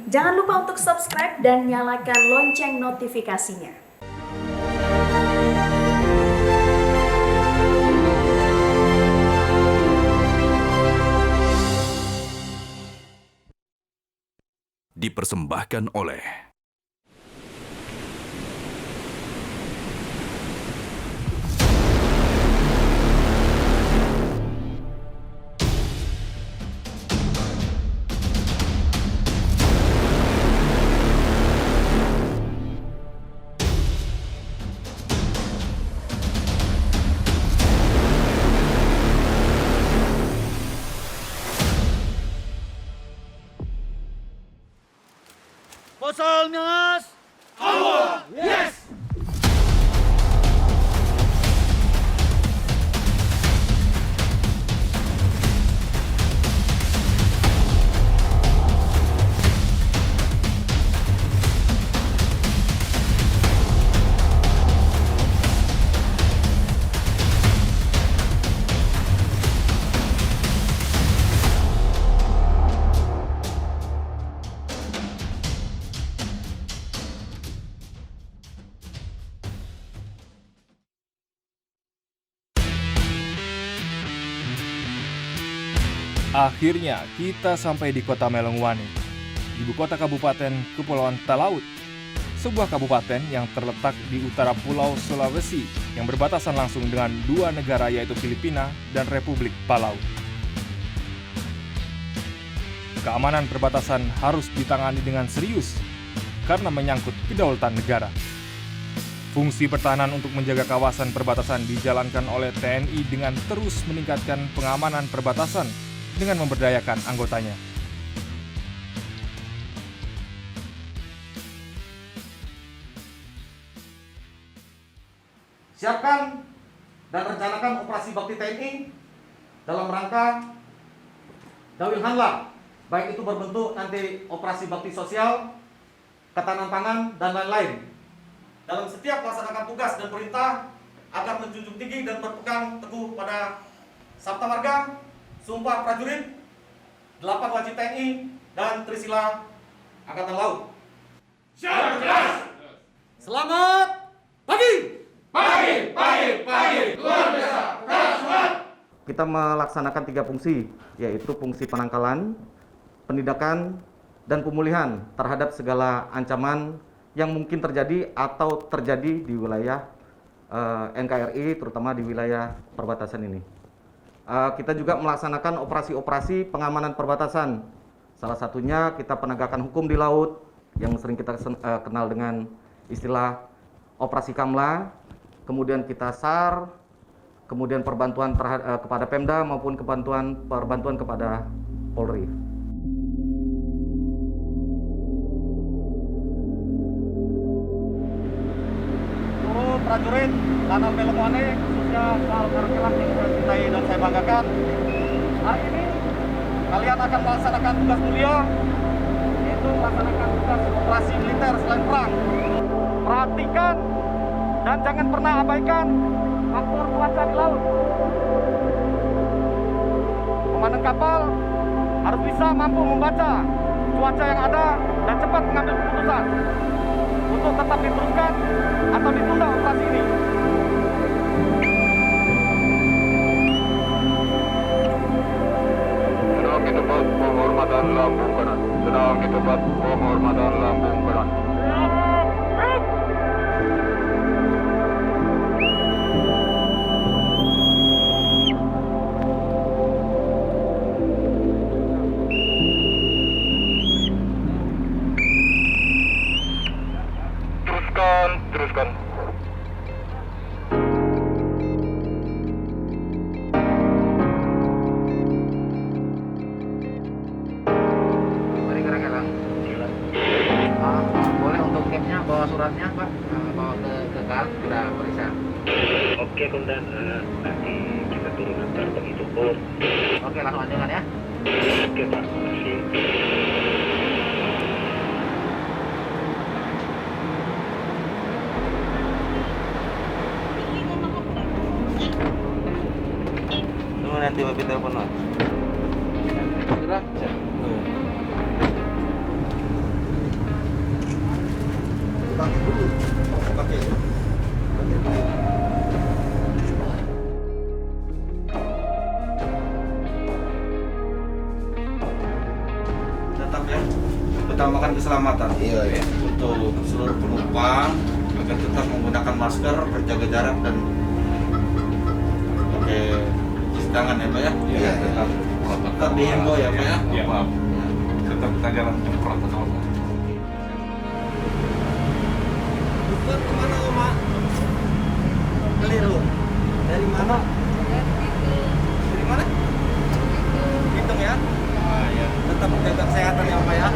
Jangan lupa untuk subscribe dan nyalakan lonceng notifikasinya. Dipersembahkan oleh Kosong, Mas! Awal! Yes! Akhirnya kita sampai di kota Melongwane, ibu kota Kabupaten Kepulauan Talaut, sebuah kabupaten yang terletak di utara Pulau Sulawesi yang berbatasan langsung dengan dua negara yaitu Filipina dan Republik Palau. Keamanan perbatasan harus ditangani dengan serius karena menyangkut kedaulatan negara. Fungsi pertahanan untuk menjaga kawasan perbatasan dijalankan oleh TNI dengan terus meningkatkan pengamanan perbatasan dengan memberdayakan anggotanya. Siapkan dan rencanakan operasi bakti TNI dalam rangka Dawil Hanla, baik itu berbentuk nanti operasi bakti sosial, ketahanan pangan, dan lain-lain. Dalam setiap melaksanakan tugas dan perintah agar menjunjung tinggi dan berpegang teguh pada Sabta Marga, Sumpah Prajurit, 8 wajib TNI, dan Trisila Angkatan Laut. Siap, jelas! Selamat pagi! Pagi! Luar biasa! Keras, semangat! Kita melaksanakan 3 fungsi, yaitu fungsi penangkalan, penindakan, dan pemulihan terhadap segala ancaman yang mungkin terjadi atau terjadi di wilayah NKRI, terutama di wilayah perbatasan ini. Kita juga melaksanakan operasi-operasi pengamanan perbatasan. Salah satunya kita penegakan hukum di laut, yang sering kita kenal dengan istilah Operasi Kamla, kemudian kita SAR, kemudian perbantuan kepada Pemda maupun perbantuan kepada Polri. Seluruh prajurit Lanal Melongwane, khususnya Kal-Karkelah yang saya cintai dan saya banggakan, hari ini kalian akan melaksanakan tugas mulia, yaitu melaksanakan tugas operasi militer selain perang. Perhatikan dan jangan pernah abaikan faktor cuaca di laut. Komandan kapal harus bisa mampu membaca cuaca yang ada dan cepat mengambil keputusan untuk tetap diteruskan atau ditunda operasi ini. Sedang ditepat penghormatan lambung kanan. Sedang ditepat penghormatan lambung kanan. Teruskan. Mari gerak Bang. Boleh untuk capnya bawa suratnya Pak, bawa ke KAL, kita periksa. Oke Komandan, nanti kita turun antar begitu Pur. Oke, langsung aja kan ya. Oke Pak, makasih. Nanti Bapak telepon Mas. Gerak. pakai dulu. Pakai. Tetap ya, utamakan keselamatan. Iya, iya. Untuk seluruh penumpang agar tetap menggunakan masker, berjaga jarak dan pakai cuci tangan ya Pak ya. Iya, Tetap dihimbau ya Pak ya. Iya, maaf. Tetap kita jalankan protokol. Bukan kemana Oma? Keliru. Dari mana? Dari mana? Hitung ya. Ah, ya. Tetap jaga kesehatan ya Oma ya.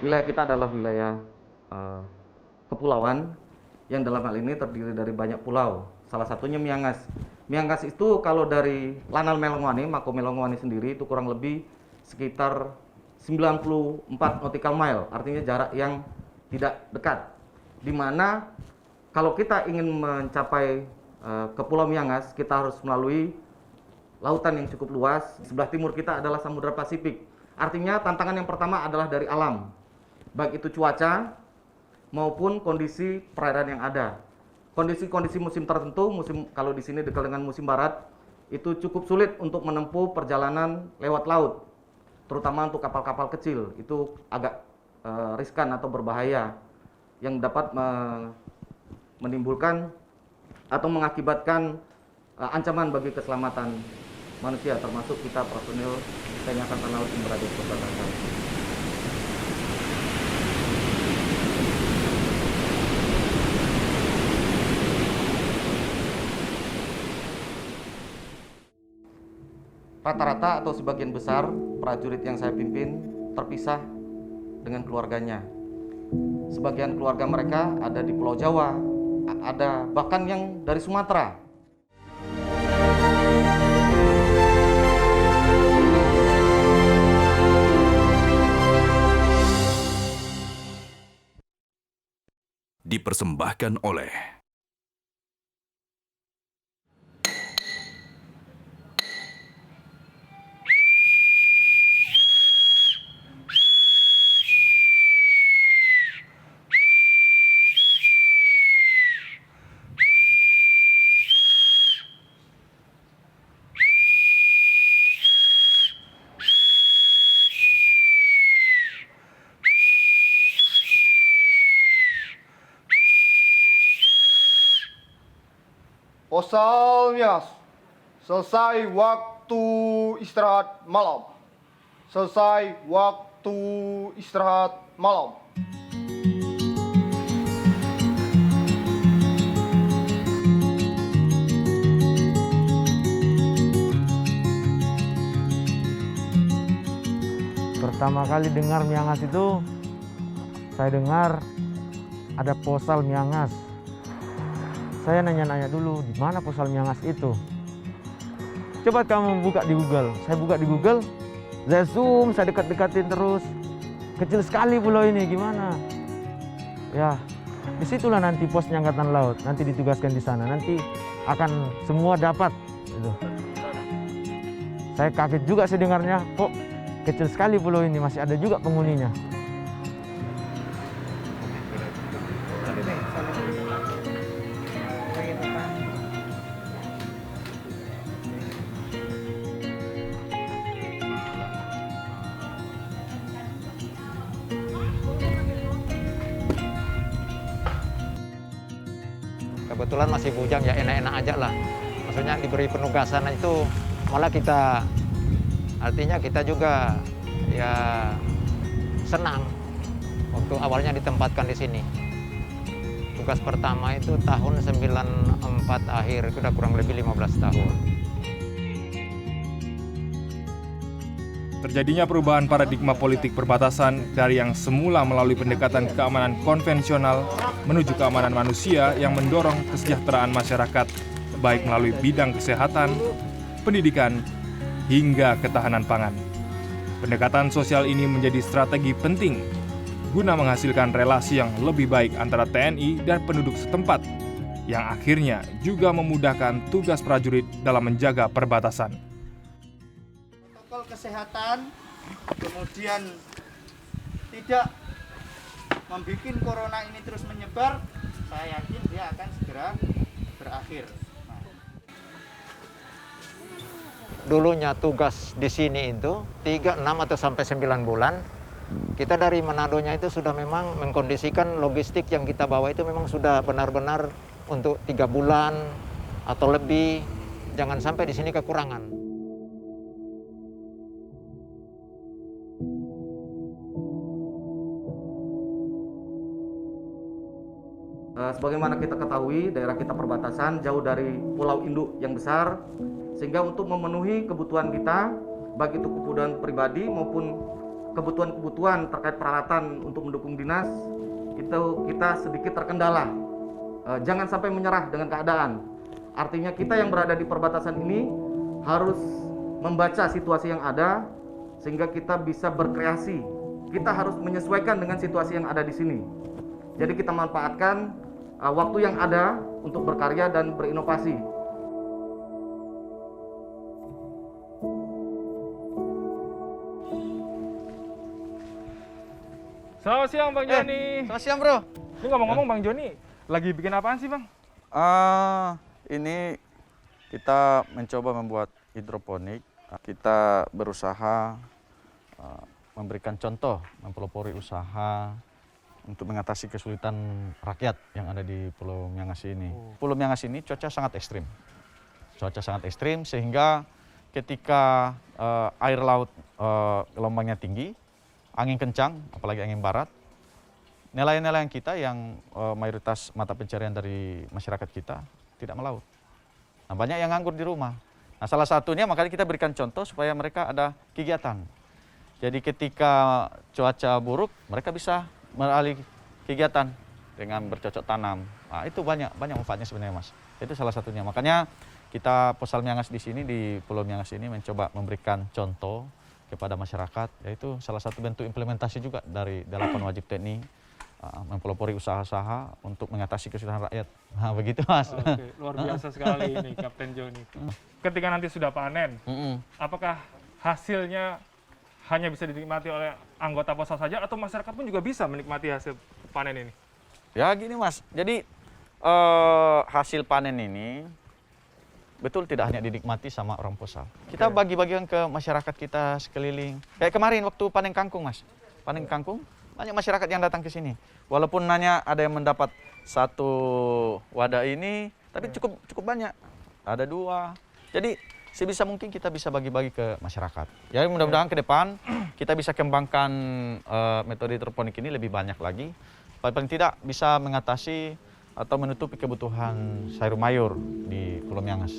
Wilayah kita adalah wilayah kepulauan yang dalam hal ini terdiri dari banyak pulau. Salah satunya Miangas. Miangas itu kalau dari Lanal Melongwangi, Mako Melongwangi sendiri itu kurang lebih sekitar 94 nautical mile, artinya jarak yang tidak dekat. Dimana kalau kita ingin mencapai ke Pulau Miangas, kita harus melalui lautan yang cukup luas. Sebelah timur kita adalah Samudra Pasifik. Artinya tantangan yang pertama adalah dari alam, baik itu cuaca maupun kondisi perairan yang ada. Kondisi-kondisi musim tertentu, kalau di sini dekat dengan musim barat, itu cukup sulit untuk menempuh perjalanan lewat laut, terutama untuk kapal-kapal kecil. Itu agak riskan atau berbahaya, yang dapat menimbulkan atau mengakibatkan ancaman bagi keselamatan manusia, termasuk kita personil TNI Angkatan Laut yang berada di perbatasan. Rata-rata atau sebagian besar prajurit yang saya pimpin terpisah dengan keluarganya. Sebagian keluarga mereka ada di Pulau Jawa, ada bahkan yang dari Sumatera. Dipersembahkan oleh Posal Miangas, selesai waktu istirahat malam. Selesai waktu istirahat malam. Pertama kali dengar Miangas itu, saya dengar ada Posal Miangas. Saya nanya-nanya dulu, di mana Posal Miangas itu? Coba kamu buka di Google. Saya buka di Google, saya zoom, saya dekat-dekatin terus. Kecil sekali pulau ini, gimana? Ya, disitulah nanti posnya Angkatan Laut. Nanti ditugaskan di sana. Nanti akan semua dapat. Gitu. Saya kaget juga saya dengarnya, kok kecil sekali pulau ini, masih ada juga penghuninya. Kebetulan masih bujang ya, enak-enak aja lah. Maksudnya diberi penugasan itu malah kita, artinya kita juga ya senang waktu awalnya ditempatkan di sini. tugas pertama itu tahun 94 akhir, itu udah kurang lebih 15 tahun. Terjadinya perubahan paradigma politik perbatasan dari yang semula melalui pendekatan keamanan konvensional menuju keamanan manusia yang mendorong kesejahteraan masyarakat, baik melalui bidang kesehatan, pendidikan, hingga ketahanan pangan. Pendekatan sosial ini menjadi strategi penting guna menghasilkan relasi yang lebih baik antara TNI dan penduduk setempat, yang akhirnya juga memudahkan tugas prajurit dalam menjaga perbatasan. Protokol kesehatan, kemudian tidak membuat corona ini terus menyebar, saya yakin dia akan segera berakhir. Dulunya tugas di sini itu 3, 6 atau sampai 9 bulan. Kita dari Manadonya itu sudah memang mengkondisikan logistik yang kita bawa itu memang sudah benar-benar untuk 3 bulan atau lebih. Jangan sampai di sini kekurangan. Sebagaimana kita ketahui, daerah kita perbatasan jauh dari pulau induk yang besar, sehingga untuk memenuhi kebutuhan kita, baik itu kebutuhan pribadi maupun kebutuhan-kebutuhan terkait peralatan untuk mendukung dinas, itu kita sedikit terkendala. Jangan sampai menyerah dengan keadaan. Artinya kita yang berada di perbatasan ini harus membaca situasi yang ada, sehingga kita bisa berkreasi. Kita harus menyesuaikan dengan situasi yang ada di sini. Jadi kita manfaatkan waktu yang ada untuk berkarya dan berinovasi. Selamat siang Bang Joni. Selamat siang bro. Ini ngomong-ngomong Bang Joni, lagi bikin apaan sih Bang? Ini kita mencoba membuat hidroponik. Kita berusaha memberikan contoh, mempelopori usaha untuk mengatasi kesulitan rakyat yang ada di Pulau Miangas ini. Pulau Miangas ini cuaca sangat ekstrim. Cuaca sangat ekstrim sehingga ketika air laut gelombangnya tinggi, angin kencang, apalagi angin barat, nelayan-nelayan kita yang mayoritas mata pencarian dari masyarakat kita tidak melaut. Nah, banyak yang nganggur di rumah. Nah, salah satunya makanya kita berikan contoh supaya mereka ada kegiatan. Jadi ketika cuaca buruk, mereka bisa beralih kegiatan dengan bercocok tanam. Nah, itu banyak manfaatnya sebenarnya Mas. Itu salah satunya. Makanya kita Posal Miangas di sini, di Pulau Miangas ini mencoba memberikan contoh kepada masyarakat, yaitu salah satu bentuk implementasi juga dari 8 wajib TNI, mempelopori usaha-usaha untuk mengatasi kesulitan rakyat. Nah, begitu Mas. Oke, luar biasa sekali ini Kapten Joni. Ketika nanti sudah panen, apakah hasilnya hanya bisa dinikmati oleh anggota Posal saja atau masyarakat pun juga bisa menikmati hasil panen ini? Ya gini Mas, jadi hasil panen ini betul tidak hanya dinikmati sama orang Posal. Kita bagi-bagikan ke masyarakat kita sekeliling. Kayak kemarin waktu panen kangkung Mas. Panen kangkung, banyak masyarakat yang datang ke sini. Walaupun hanya ada yang mendapat 1 wadah ini, tapi cukup banyak. Ada 2. Jadi sebisa mungkin kita bisa bagi-bagi ke masyarakat. Ya mudah-mudahan ke depan kita bisa kembangkan metode hidroponik ini lebih banyak lagi. Paling tidak bisa mengatasi atau menutupi kebutuhan sayur mayur di Pulau Miangas.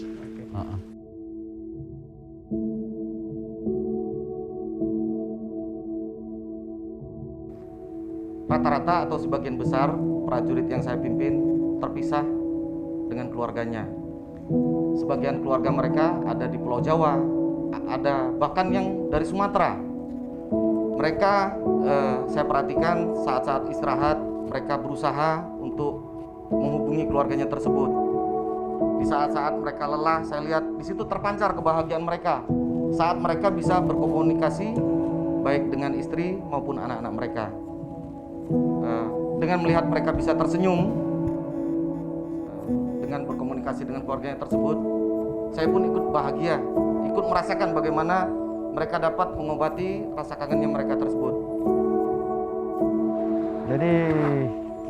Rata-rata atau sebagian besar prajurit yang saya pimpin terpisah dengan keluarganya. Sebagian keluarga mereka ada di Pulau Jawa, ada bahkan yang dari Sumatera. Mereka saya perhatikan saat-saat istirahat mereka berusaha untuk menghubungi keluarganya tersebut. Di saat-saat mereka lelah, saya lihat di situ terpancar kebahagiaan mereka saat mereka bisa berkomunikasi baik dengan istri maupun anak-anak mereka. Dengan melihat mereka bisa tersenyum dengan berkomunikasi dengan keluarganya tersebut, saya pun ikut bahagia, ikut merasakan bagaimana mereka dapat mengobati rasa kangennya mereka tersebut. Jadi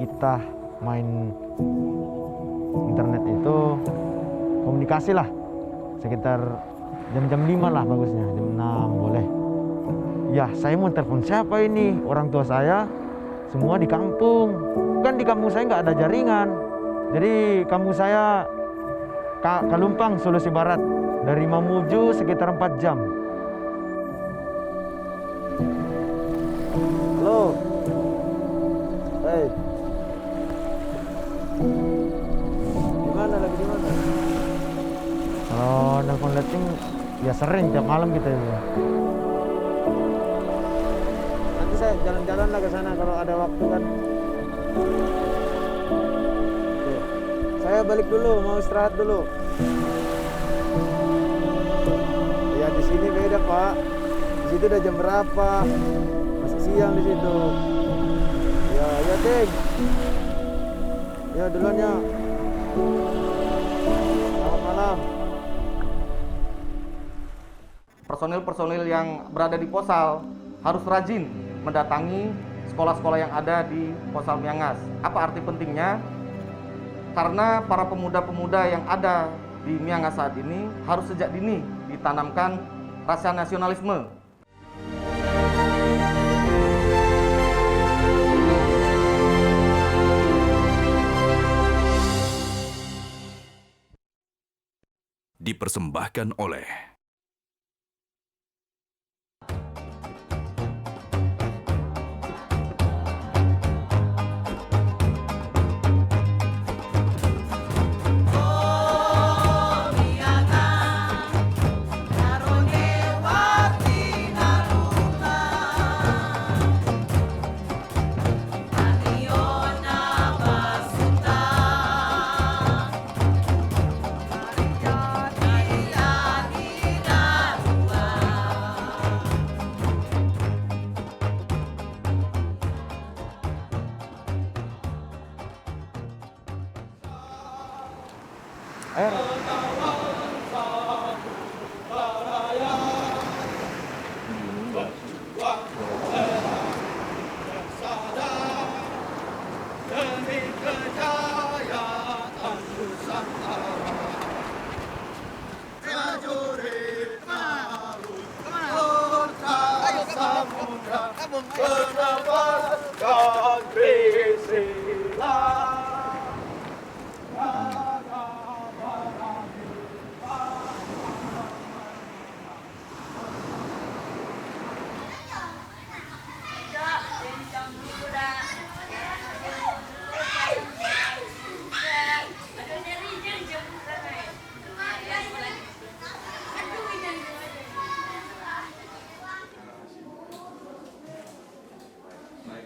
kita main internet itu komunikasi lah, sekitar jam-jam 5 lah bagusnya, jam 6 boleh. Ya saya mau telepon siapa ini, orang tua saya semua di kampung. Kan di kampung saya nggak ada jaringan. Jadi kampung saya Kalumpang, Sulawesi Barat. Dari Mamuju sekitar 4 jam. Halo. Hei. Gimana lagi di mana? Kalau nonton letting ya sering tiap malam kita itu. Nanti saya jalan-jalan lah ke sana kalau ada waktu kan. Oke. Saya balik dulu, mau istirahat dulu. Ya di sini beda Pak. Di situ udah jam berapa? Masih siang di situ. Ya Ting. Ya duluan ya. Selamat malam. Personil-personil yang berada di Posal harus rajin mendatangi sekolah-sekolah yang ada di Posal Miangas. Apa arti pentingnya? Karena para pemuda-pemuda yang ada di Miangas saat ini harus sejak dini ditanamkan rasa nasionalisme. Dipersembahkan oleh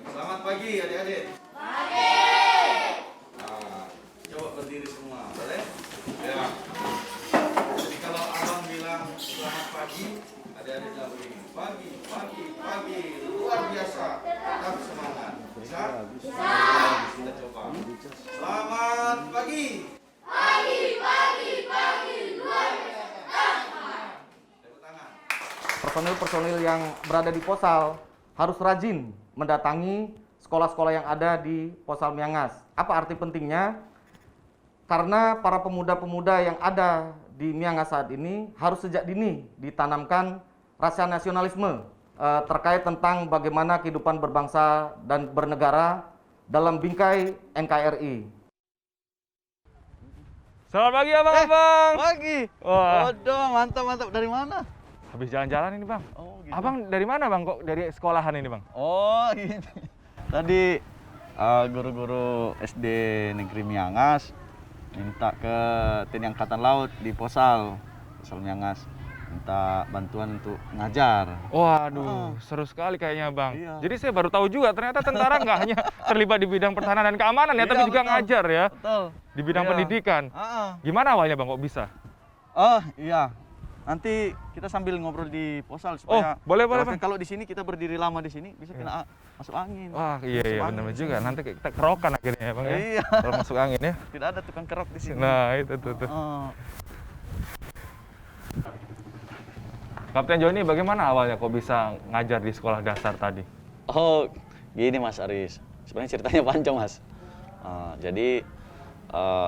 Selamat pagi adik-adik. Pagi. Nah, coba berdiri semua, boleh? Ya. Jadi kalau abang bilang selamat pagi, adik-adik bilang begini. Pagi, pagi, pagi, luar biasa. Tetap semangat. Bisa? Bisa. Kita coba. Selamat pagi. Pagi, pagi, pagi, luar biasa. Tepuk tangan. Personil-personil yang berada di Posal harus rajin mendatangi sekolah-sekolah yang ada di Posal Miangas. Apa arti pentingnya? Karena para pemuda-pemuda yang ada di Miangas saat ini harus sejak dini ditanamkan rasa nasionalisme terkait tentang bagaimana kehidupan berbangsa dan bernegara dalam bingkai NKRI. Selamat pagi abang-abang. Pagi. Wah. Waduh, mantap-mantap. Dari mana? Habis jalan-jalan ini bang. Oh, gitu. Abang dari mana bang? Kok dari sekolahan ini bang? Oh, gitu. Tadi guru-guru SD Negeri Miangas minta ke TNI Angkatan Laut di Posal Miangas, minta bantuan untuk ngajar. Waduh, seru sekali kayaknya bang. Iya. Jadi saya baru tahu juga ternyata tentara nggak hanya terlibat di bidang pertahanan dan keamanan ya, tapi juga betul. ngajar ya. Betul. Di bidang Iya. pendidikan. Gimana awalnya bang kok bisa? Oh iya, nanti kita sambil ngobrol di Posal supaya boleh kan bang. kalau di sini kita berdiri lama di sini bisa kena masuk angin. Wah iya Masuk angin. benar juga. Nanti kita kerokan akhirnya ya bang ya. Iya. Kalau masuk angin ya. Tidak ada tukang kerok di sini. Nah itu tuh. Oh. Kapten Joni, bagaimana awalnya kok bisa ngajar di sekolah dasar tadi? Oh, gini Mas Aris. Sebenarnya ceritanya panjang Mas. Jadi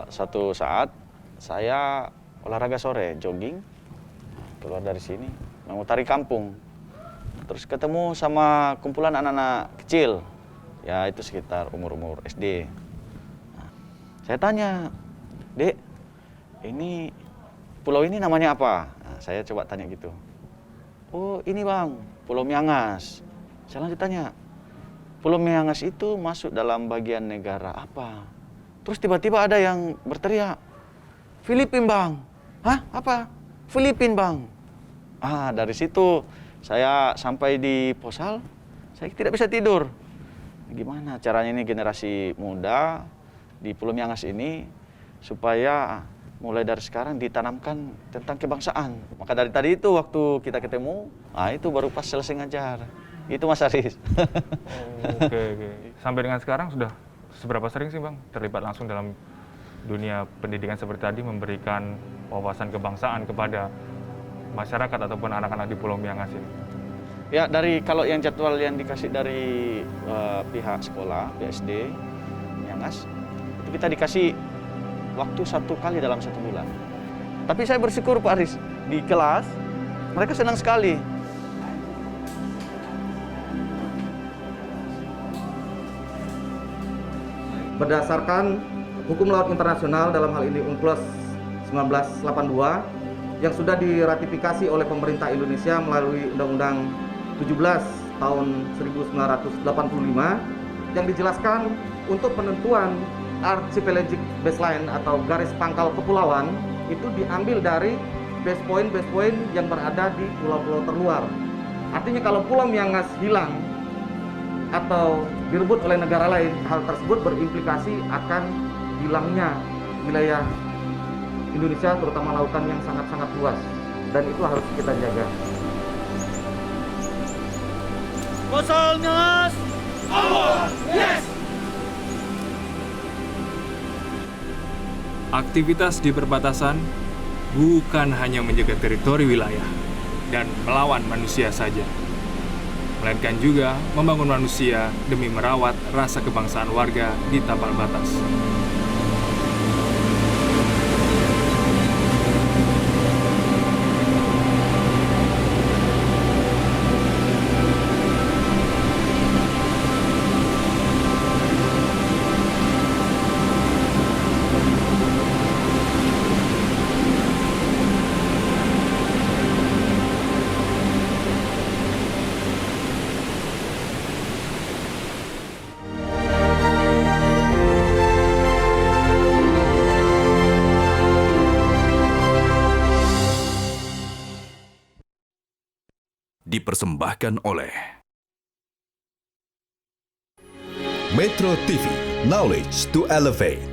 suatu saat saya olahraga sore, jogging, keluar dari sini, mengutari kampung. Terus ketemu sama kumpulan anak-anak kecil Ya itu sekitar umur-umur SD. Nah, saya tanya, Dek, ini pulau ini namanya apa? Nah, saya coba tanya gitu. Oh ini Bang, Pulau Miangas. Saya lanjut tanya, Pulau Miangas itu masuk dalam bagian negara apa? Terus tiba-tiba ada yang berteriak, Filipina Bang. Hah? Apa? Filipina Bang. Dari situ saya sampai di Posal, saya tidak bisa tidur. Gimana caranya ini generasi muda di Pulau Miangas ini supaya mulai dari sekarang ditanamkan tentang kebangsaan. Maka dari tadi itu waktu kita ketemu, itu baru pas selesai ngajar. Itu Mas Aris. Oke. Sampai dengan sekarang sudah seberapa sering sih Bang terlibat langsung dalam dunia pendidikan seperti tadi, memberikan wawasan kebangsaan kepada masyarakat ataupun anak-anak di Pulau Miangas ini? Ya, kalau yang jadwal yang dikasih dari pihak sekolah, PSD, Miangas, itu kita dikasih waktu 1 kali dalam 1 bulan. Tapi saya bersyukur Pak Aris, di kelas mereka senang sekali. Berdasarkan hukum laut internasional dalam hal ini UNCLOS 1982 yang sudah diratifikasi oleh pemerintah Indonesia melalui Undang-Undang 17 tahun 1985 yang dijelaskan untuk penentuan archipelagic baseline atau garis pangkal kepulauan itu diambil dari base point yang berada di pulau-pulau terluar. Artinya kalau Pulau Miangas hilang atau direbut oleh negara lain, hal tersebut berimplikasi akan hilangnya wilayah Indonesia, terutama lautan yang sangat-sangat luas, dan itu harus kita jaga. Posal Miangas, awal, yes! Aktivitas di perbatasan bukan hanya menjaga teritori wilayah dan melawan manusia saja, melainkan juga membangun manusia demi merawat rasa kebangsaan warga di tapal batas. Dipersembahkan oleh Metro TV, knowledge to elevate.